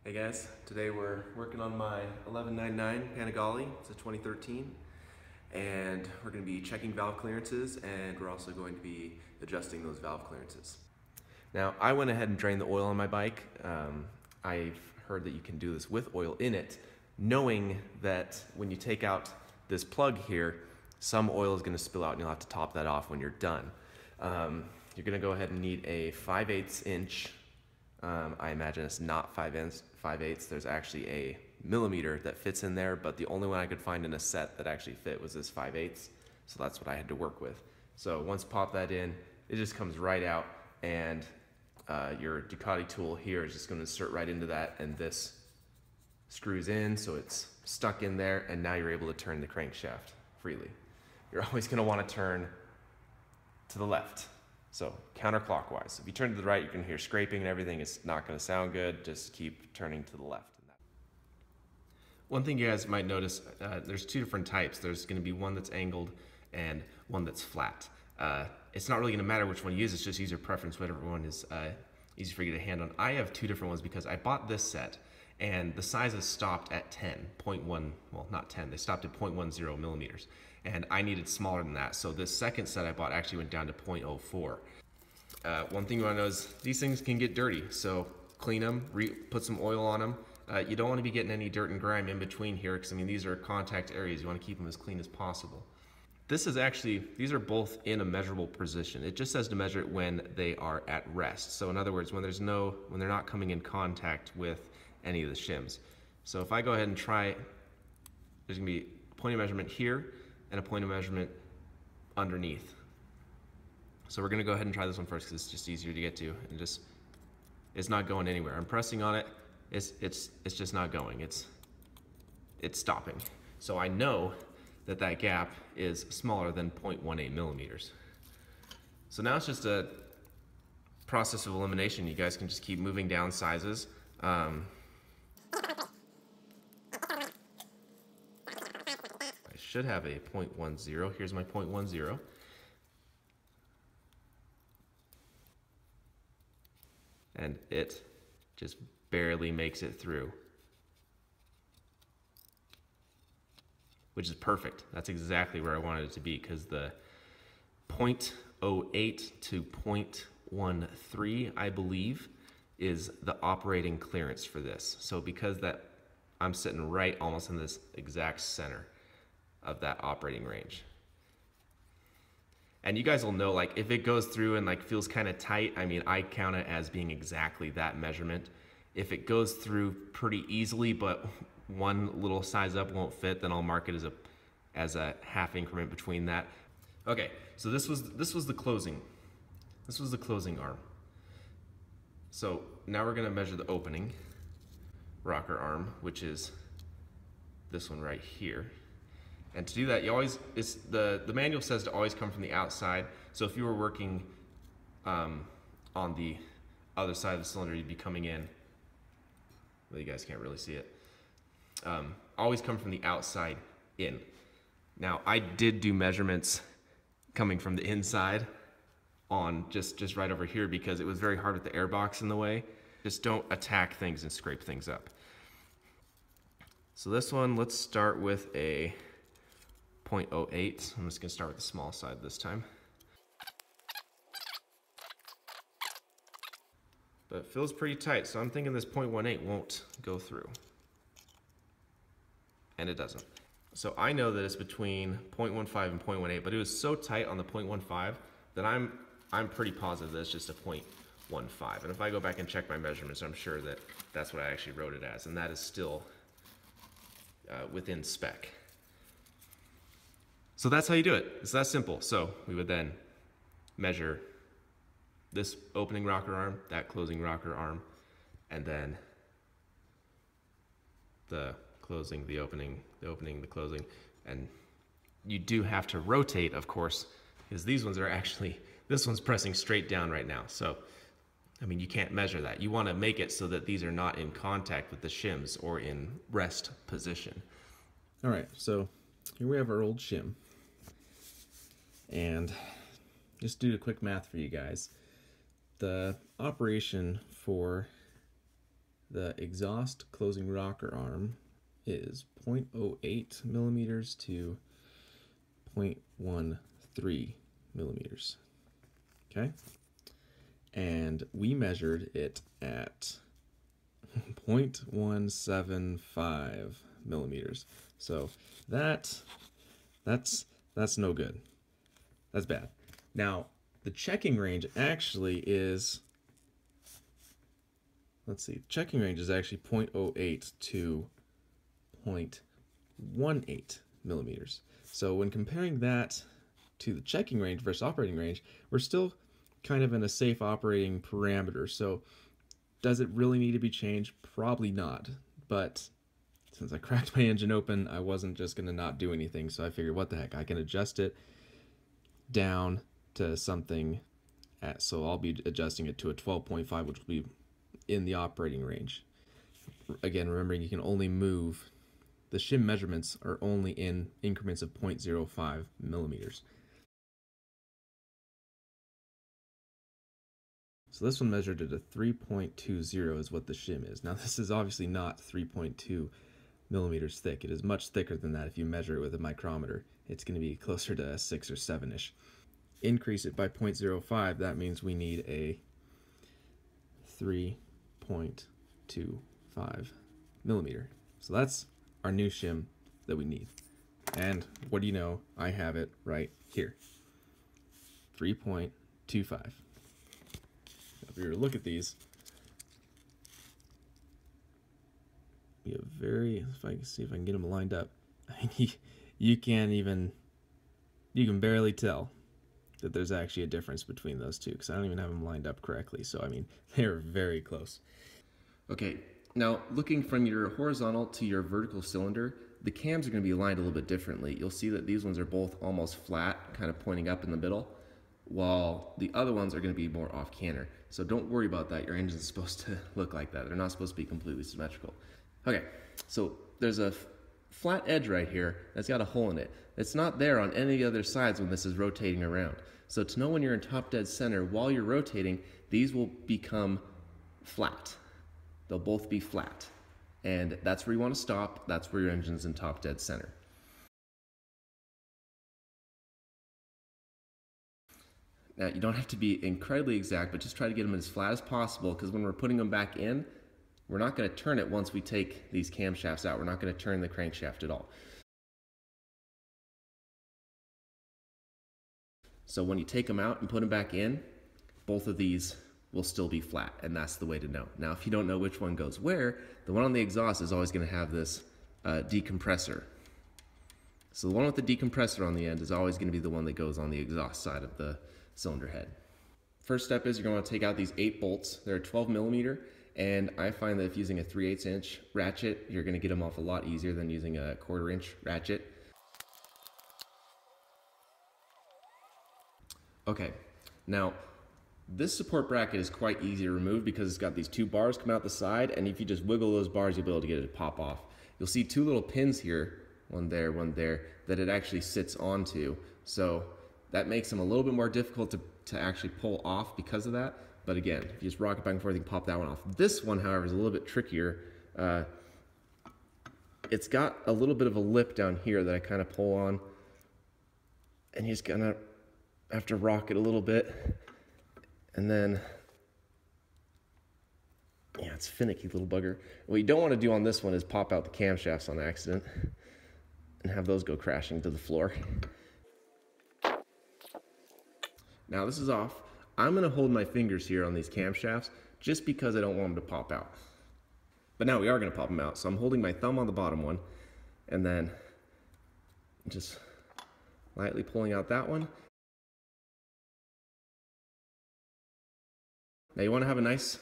Hey guys, today we're working on my 1199 Panigale. It's a 2013, and we're going to be checking valve clearances, and we're also going to be adjusting those valve clearances. Now, I went ahead and drained the oil on my bike. I've heard that you can do this with oil in it, knowing that when you take out this plug here, some oil is going to spill out and you'll have to top that off when you're done. You're going to go ahead and need a 5/8 inch. I imagine it's not 5/8. There's actually a millimeter that fits in there, but the only one I could find in a set that actually fit was this 5/8. So that's what I had to work with. So once you pop that in, it just comes right out, and your Ducati tool here is just going to insert right into that, and this screws in, so it's stuck in there, and now you're able to turn the crankshaft freely. You're always going to want to turn to the left. So counterclockwise. If you turn to the right, you're going to hear scraping and everything. It's not going to sound good. Just keep turning to the left. One thing you guys might notice, there's two different types. There's going to be one that's angled and one that's flat. It's not really going to matter which one you use. It's just user preference, whatever one is easy for you to get a hand on. I have two different ones because I bought this set, and the sizes stopped at 10.1, well, not 10, they stopped at 0.10 millimeters. And I needed smaller than that. So this second set I bought actually went down to 0.04. One thing you want to know is these things can get dirty. So clean them, put some oil on them. You don't want to be getting any dirt and grime in between here, because I mean, these are contact areas. You want to keep them as clean as possible. This is actually, these are both in a measurable position. It just says to measure it when they are at rest. So in other words, when they're not coming in contact with any of the shims. So if I go ahead and try, there's gonna be a point of measurement here and a point of measurement underneath. So we're gonna go ahead and try this one first because it's just easier to get to, and it's not going anywhere. I'm pressing on it, it's just not going. It's stopping. So I know that gap is smaller than 0.18 millimeters. So now it's just a process of elimination. You guys can just keep moving down sizes. I should have a 0.10. Here's my 0.10. And it just barely makes it through, which is perfect. That's exactly where I wanted it to be, because the 0.08 to 0.13, I believe, is the operating clearance for this. So because I'm sitting right almost in this exact center of that operating range. And you guys will know, like, if it goes through and like feels kind of tight, I mean, I count it as being exactly that measurement. If it goes through pretty easily, but one little size up won't fit, then I'll mark it as a half increment between that. Okay, so this was the closing. This was the closing arm. So now we're gonna measure the opening rocker arm, which is this one right here. And to do that, you always, the manual says to always come from the outside. So if you were working on the other side of the cylinder, you'd be coming in, well, you guys can't really see it. Always come from the outside in. Now, I did do measurements coming from the inside on just right over here, because it was very hard with the air box in the way. Just don't attack things and scrape things up. So this one, let's start with a 0.08. I'm just gonna start with the small side this time. But it feels pretty tight, so I'm thinking this 0.18 won't go through. And it doesn't. So I know that it's between 0.15 and 0.18, but it was so tight on the 0.15 that I'm pretty positive that it's just a 0.15. And if I go back and check my measurements, I'm sure that that's what I actually wrote it as, and that is still within spec. So that's how you do it. It's that simple. So we would then measure this opening rocker arm, that closing rocker arm, and then the closing, the opening, the closing. And you do have to rotate, of course, because these ones are actually, this one's pressing straight down right now. So, I mean, you can't measure that. You want to make it so that these are not in contact with the shims or in rest position. All right, so here we have our old shim. And just do a quick math for you guys. The operation for the exhaust closing rocker arm is 0.08 millimeters to 0.13 millimeters. Okay? And we measured it at 0.175 millimeters. So that's no good. That's bad. Now, the checking range actually is, let's see, checking range is actually 0.08 to 0.18 millimeters. So when comparing that to the checking range versus operating range, we're still kind of in a safe operating parameter. So does it really need to be changed? Probably not. But since I cracked my engine open, I wasn't just going to not do anything. So I figured, what the heck, I can adjust it down to something so I'll be adjusting it to a 12.5, which will be in the operating range. Again, remembering you can only move, the SHIM measurements are only in increments of 0.05 millimeters. So this one measured at a 3.20 is what the SHIM is. Now this is obviously not 3.2 millimeters thick. It is much thicker than that if you measure it with a micrometer. It's going to be closer to 6 or 7-ish. Increase it by 0.05, that means we need a 3.25 millimeter. So that's our new SHIM that we need. And what do you know? I have it right here. 3.25. If you were to look at these, you have if I can see if I can get them lined up, you can barely tell that there's actually a difference between those two, because I don't even have them lined up correctly. So I mean, they're very close. Okay, now looking from your horizontal to your vertical cylinder, the cams are going to be aligned a little bit differently. You'll see that these ones are both almost flat, kind of pointing up in the middle, while the other ones are going to be more off canter. So don't worry about that. Your engine's supposed to look like that. They're not supposed to be completely symmetrical. Okay, so there's a flat edge right here that's got a hole in it. It's not there on any other sides when this is rotating around. So to know when you're in top dead center, while you're rotating, these will become flat. They'll both be flat. And that's where you want to stop. That's where your engine's in top dead center. Now, you don't have to be incredibly exact, but just try to get them as flat as possible, because when we're putting them back in, we're not going to turn it once we take these camshafts out. We're not going to turn the crankshaft at all. So when you take them out and put them back in, both of these will still be flat, and that's the way to know. Now, if you don't know which one goes where, the one on the exhaust is always going to have this decompressor. So the one with the decompressor on the end is always going to be the one that goes on the exhaust side of the cylinder head. First step is you're going to take out these 8 bolts. They're 12 millimeter, and I find that if using a 3/8 inch ratchet, you're going to get them off a lot easier than using a 1/4 inch ratchet. Okay, now this support bracket is quite easy to remove because it's got these 2 bars coming out the side, and if you just wiggle those bars, you'll be able to get it to pop off. You'll see 2 little pins here, one there, that it actually sits onto. So that makes them a little bit more difficult to actually pull off because of that. But again, if you just rock it back and forth, you can pop that one off. This one, however, is a little bit trickier. It's got a little bit of a lip down here that I kind of pull on, and you just gonna have to rock it a little bit. And then, yeah, it's finicky little bugger. What you don't want to do on this one is pop out the camshafts on accident and have those go crashing to the floor. Now this is off. I'm going to hold my fingers here on these camshafts just because I don't want them to pop out. But now we are going to pop them out. So I'm holding my thumb on the bottom one and then just lightly pulling out that one. Now you want to have a nice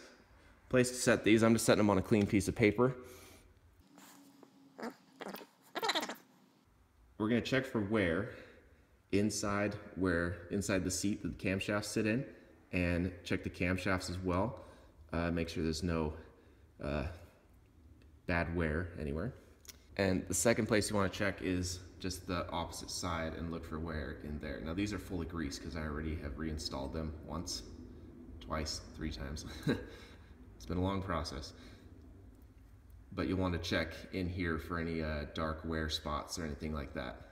place to set these. I'm just setting them on a clean piece of paper. We're going to check for wear inside the seat that the camshafts sit in, and check the camshafts as well. Make sure there's no bad wear anywhere. And the second place you want to check is just the opposite side and look for wear in there. Now these are full of grease because I already have reinstalled them once, twice, 3 times. It's been a long process. but you'll want to check in here for any dark wear spots or anything like that.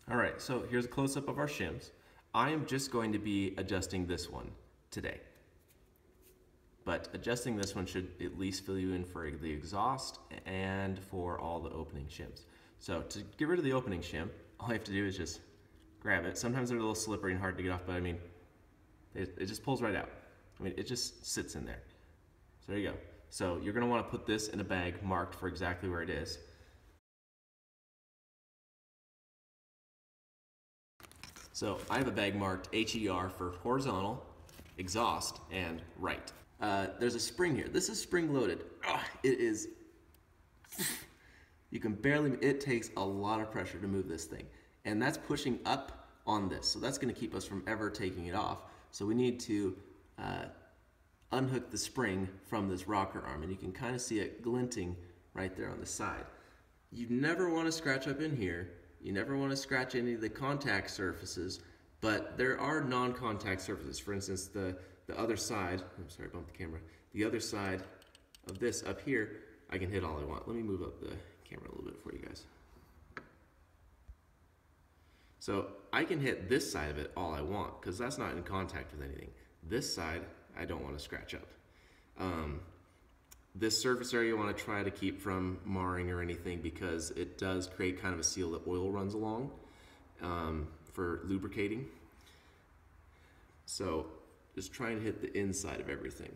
All right, so here's a close-up of our shims. I am just going to be adjusting this one today. But adjusting this one should at least fill you in for the exhaust and for all the opening shims. So to get rid of the opening shim, all you have to do is just grab it. Sometimes they're a little slippery and hard to get off, but I mean, it just pulls right out. I mean, it just sits in there. So there you go. So you're gonna wanna put this in a bag marked for exactly where it is. So I have a bag marked HER for horizontal, exhaust, and right. There's a spring here. This is spring loaded. It is, you can barely, it takes a lot of pressure to move this thing. And that's pushing up on this. So that's gonna keep us from ever taking it off. So we need to unhook the spring from this rocker arm, and you can kind of see it glinting right there on the side. You never wanna scratch up in here. You never want to scratch any of the contact surfaces, but there are non-contact surfaces. For instance, the other side, I'm sorry, I bumped the camera. The other side of this up here, I can hit all I want. Let me move up the camera a little bit for you guys. So I can hit this side of it all I want, because that's not in contact with anything. This side, I don't want to scratch up. This surface area you want to try to keep from marring or anything, because it does create kind of a seal that oil runs along for lubricating. So just try and hit the inside of everything.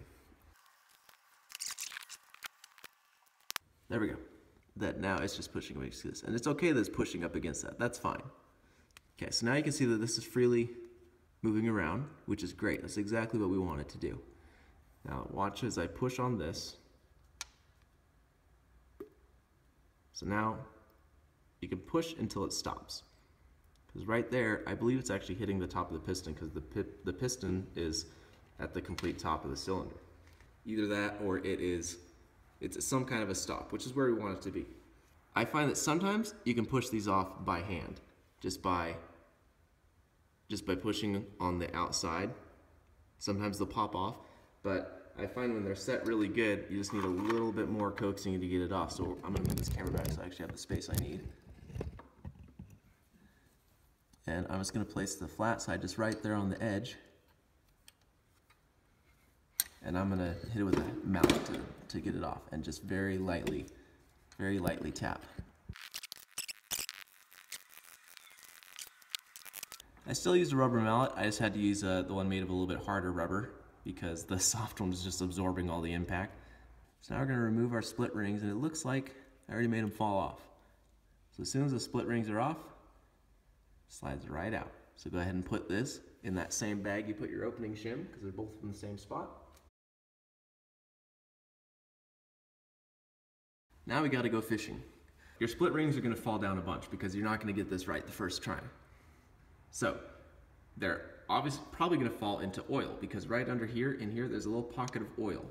There we go. That now it's just pushing against this. And it's okay that it's pushing up against that. That's fine. Okay, so now you can see that this is freely moving around, which is great. That's exactly what we want it to do. Now watch as I push on this. So now you can push until it stops. Because right there, I believe it's actually hitting the top of the piston, because the piston is at the complete top of the cylinder. Either that or it's some kind of a stop, which is where we want it to be. I find that sometimes you can push these off by hand, just by pushing on the outside. Sometimes they'll pop off, but I find when they're set really good, you just need a little bit more coaxing to get it off. So I'm gonna move this camera back so I actually have the space I need. And I'm just gonna place the flat side just right there on the edge. And I'm gonna hit it with a mallet to get it off, and just very lightly tap. I still use a rubber mallet. I just had to use the one made of a little bit harder rubber, because the soft one was just absorbing all the impact. So now we're gonna remove our split rings, and it looks like I already made them fall off. So as soon as the split rings are off, it slides right out. So go ahead and put this in that same bag you put your opening shim, because they're both in the same spot. Now we gotta go fishing. Your split rings are gonna fall down a bunch, because you're not gonna get this right the first try. So they're obviously probably gonna fall into oil, because right under here, in here, there's a little pocket of oil.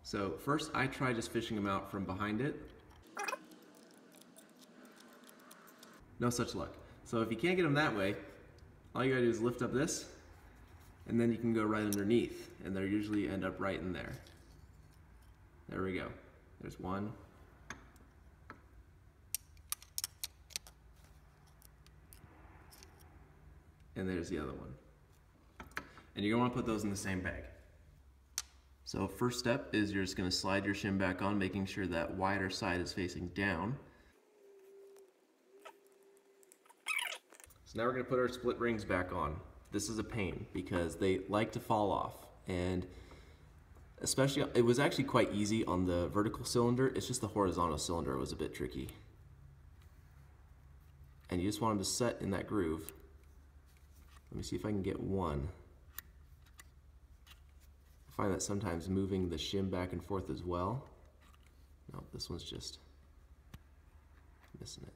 So first I try just fishing them out from behind it. No such luck. So if you can't get them that way, all you gotta do is lift up this, and then you can go right underneath, and they usually end up right in there. There we go. There's one. And there's the other one. And you're gonna wanna put those in the same bag. So first step is you're just gonna slide your shim back on, making sure that wider side is facing down. So now we're gonna put our split rings back on. This is a pain, because they like to fall off. And especially, it was actually quite easy on the vertical cylinder. It's just the horizontal cylinder was a bit tricky. And you just want them to set in that groove. Let me see if I can get one. I find that sometimes moving the shim back and forth as well. No, this one's just missing it.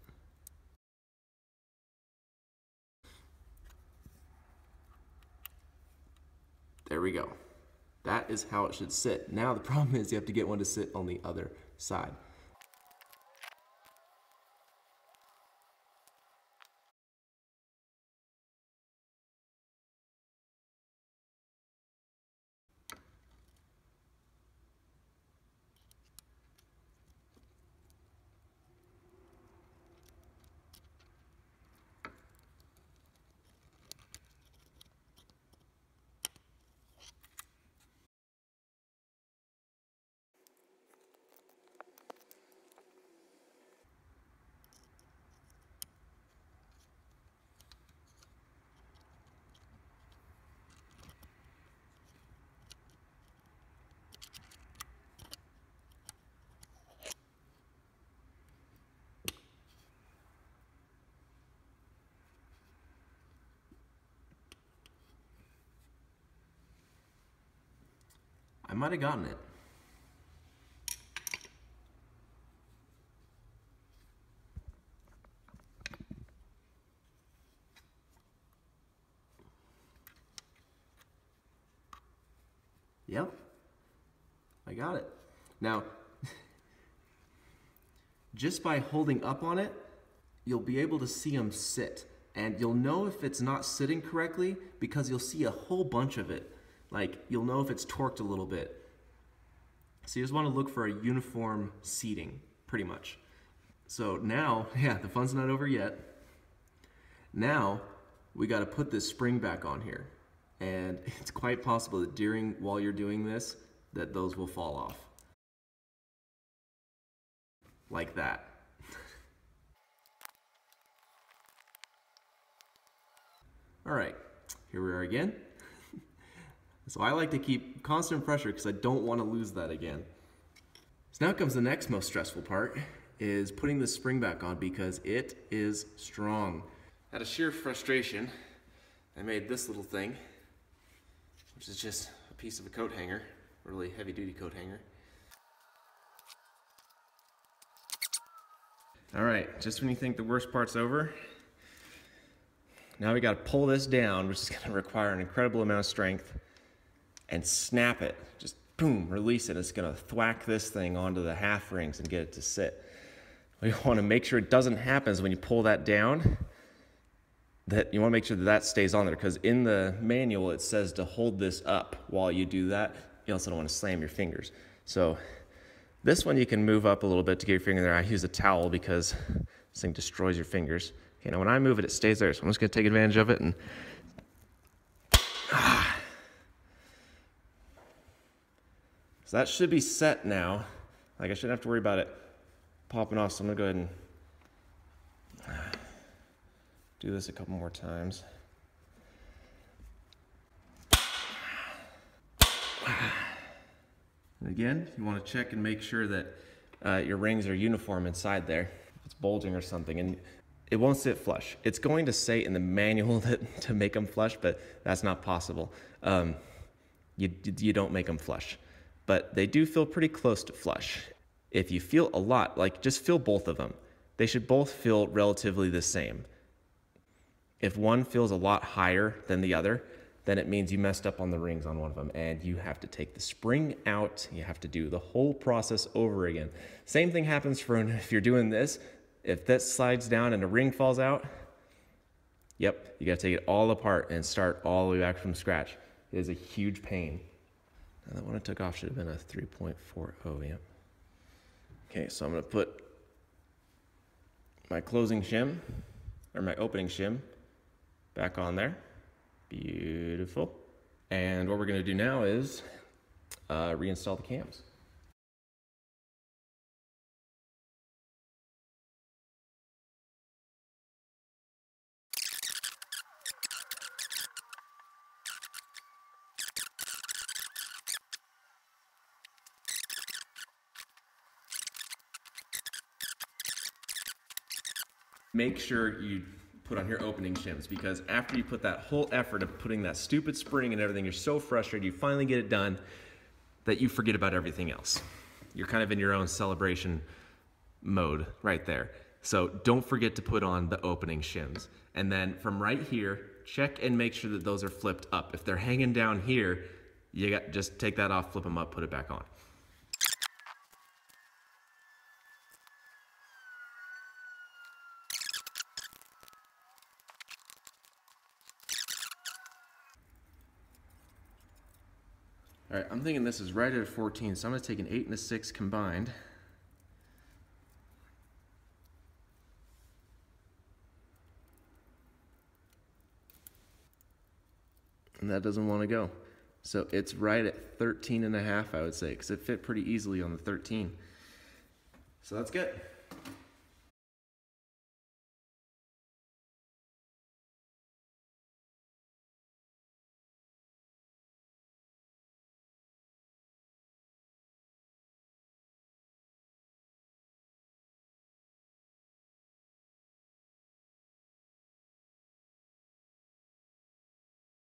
There we go. That is how it should sit. Now the problem is you have to get one to sit on the other side. might have gotten it. Yep, I got it. Now, just by holding up on it, you'll be able to see them sit. And you'll know if it's not sitting correctly because you'll see a whole bunch of it. Like, you'll know if it's torqued a little bit. So you just want to look for a uniform seating, pretty much. So now, yeah, the fun's not over yet. Now, we got to put this spring back on here. And it's quite possible that while you're doing this, that those will fall off. Like that. All right, here we are again. So I like to keep constant pressure because I don't want to lose that again. So now comes the next most stressful part, is putting the spring back on because it is strong. Out of sheer frustration, I made this little thing, which is just a piece of a coat hanger, a really heavy duty coat hanger. All right, just when you think the worst part's over, now we got to pull this down, which is going to require an incredible amount of strength, and snap it. Just boom, release it. It's going to thwack this thing onto the half rings and get it to sit. What you want to make sure it doesn't happen is when you pull that down, that you want to make sure that that stays on there, because in the manual it says to hold this up while you do that. You also don't want to slam your fingers. So this one you can move up a little bit to get your finger there. I use a towel because this thing destroys your fingers. Okay, now when I move it, it stays there. So I'm just going to take advantage of it and so that should be set now. Like, I shouldn't have to worry about it popping off. So I'm going to go ahead and do this a couple more times. And again, you want to check and make sure that your rings are uniform inside there. If it's bulging or something, and it won't sit flush. It's going to say in the manual that to make them flush, but that's not possible. You don't make them flush. But they do feel pretty close to flush. If you feel a lot, like, just feel both of them. They should both feel relatively the same. If one feels a lot higher than the other, then it means you messed up on the rings on one of them, and you have to take the spring out. You have to do the whole process over again. Same thing happens if you're doing this. If that slides down and a ring falls out, yep, you gotta take it all apart and start all the way back from scratch. It is a huge pain. Now, that one I took off should have been a 3.40, yep. Okay, so I'm gonna put my closing shim, or my opening shim, back on there. Beautiful. And what we're gonna do now is reinstall the cams. Make sure you put on your opening shims, because after you put that whole effort of putting that stupid spring and everything, you're so frustrated, you finally get it done, that you forget about everything else. You're kind of in your own celebration mode right there. So don't forget to put on the opening shims. And then from right here, check and make sure that those are flipped up. If they're hanging down here, just take that off, flip them up, put it back on. All right, I'm thinking this is right at a 14, so I'm gonna take an 8 and a 6 combined. And that doesn't wanna go. So it's right at 13 and a half, I would say, because it fit pretty easily on the 13. So that's good.